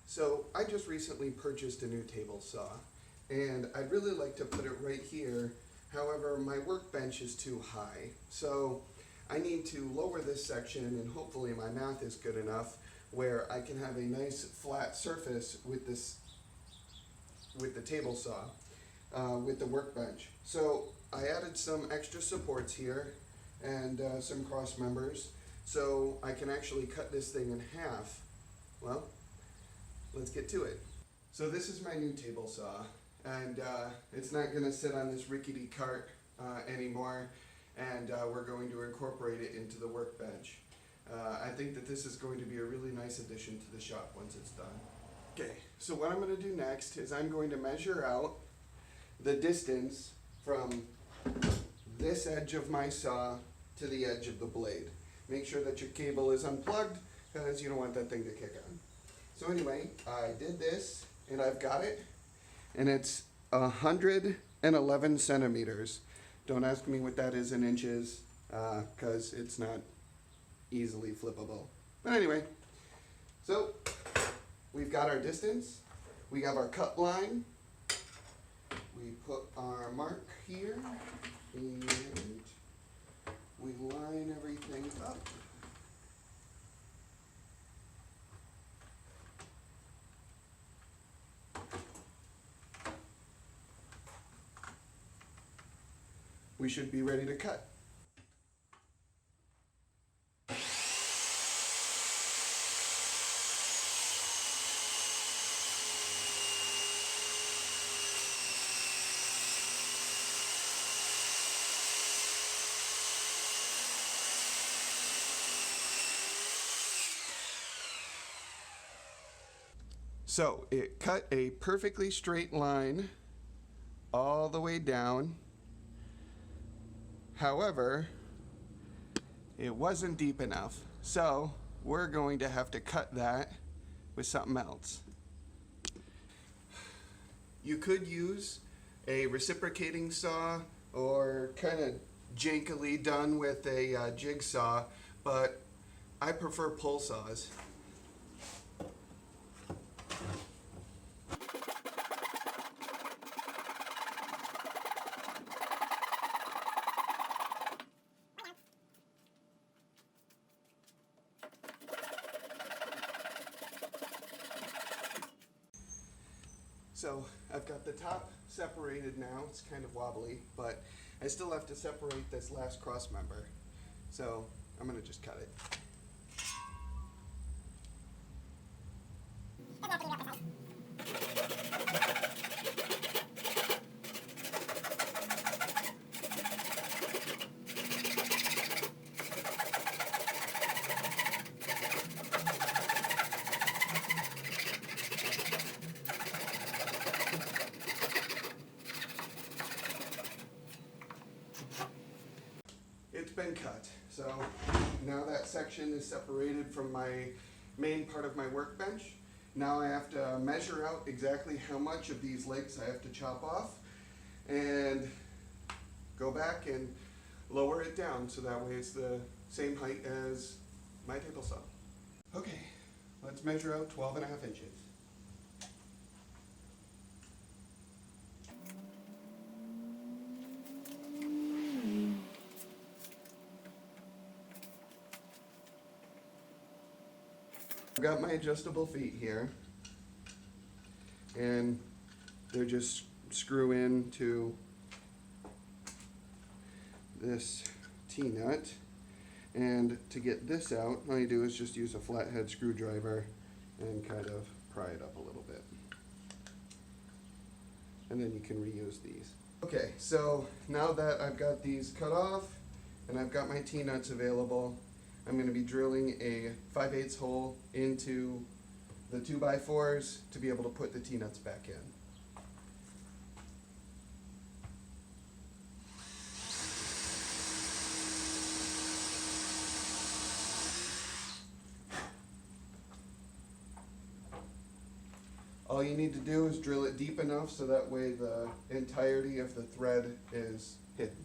So I just recently purchased a new table saw, and I'd really like to put it right here. However, my workbench is too high. So I need to lower this section, and hopefully my math is good enough where I can have a nice flat surface with the table saw, with the workbench. So I added some extra supports here and some cross members so I can actually cut this thing in half. Well, let's get to it. So this is my new table saw, and it's not going to sit on this rickety cart anymore, and we're going to incorporate it into the workbench. I think that this is going to be a really nice addition to the shop once it's done. Okay, so what I'm going to do next is I'm going to measure out the distance from this edge of my saw to the edge of the blade. Make sure that your cable is unplugged because you don't want that thing to kick on. So anyway, I did this and I've got it, and it's 111 centimeters. Don't ask me what that is in inches because it's not easily flippable. But anyway, so we've got our distance, we have our cut line, we put our mark here, and we line everything up. We should be ready to cut. So it cut a perfectly straight line all the way down. However, it wasn't deep enough. So we're going to have to cut that with something else. You could use a reciprocating saw or kind of jankily done with a jigsaw, but I prefer pull saws. So I've got the top separated now. It's kind of wobbly, but I still have to separate this last cross member. So I'm going to just cut it. It's been cut. So now that section is separated from my main part of my workbench. Now I have to measure out exactly how much of these legs I have to chop off and go back and lower it down so that way it's the same height as my table saw. Okay, let's measure out 12.5 inches. I've got my adjustable feet here, and they're just screw into this T-nut, and to get this out, all you do is just use a flathead screwdriver and kind of pry it up a little bit, and then you can reuse these. Okay, so now that I've got these cut off and I've got my T-nuts available, I'm going to be drilling a 5/8 hole into the 2x4s to be able to put the T-nuts back in. All you need to do is drill it deep enough so that way the entirety of the thread is hidden.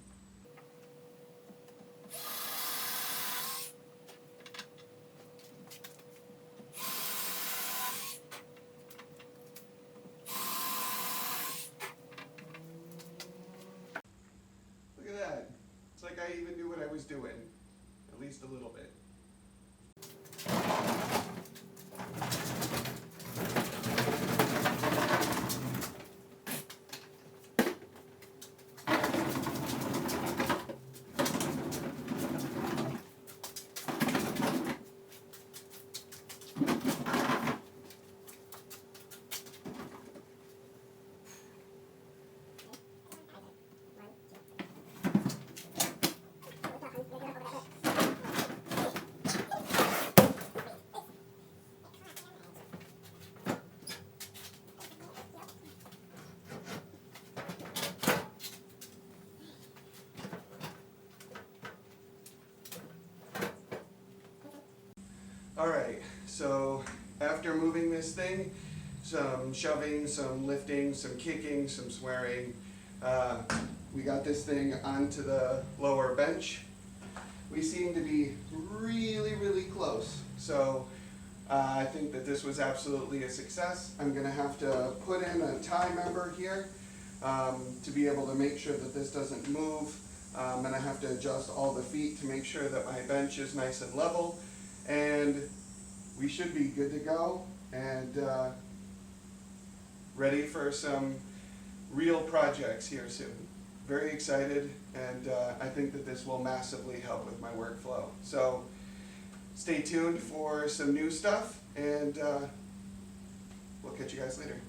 doing, at least a little bit. Alright, so after moving this thing, some shoving, some lifting, some kicking, some swearing, we got this thing onto the lower bench. We seem to be really, really close. So I think that this was absolutely a success. I'm going to have to put in a tie member here to be able to make sure that this doesn't move. And I have to adjust all the feet to make sure that my bench is nice and level. And we should be good to go and ready for some real projects here soon. Very excited, and I think that this will massively help with my workflow. So stay tuned for some new stuff, and we'll catch you guys later.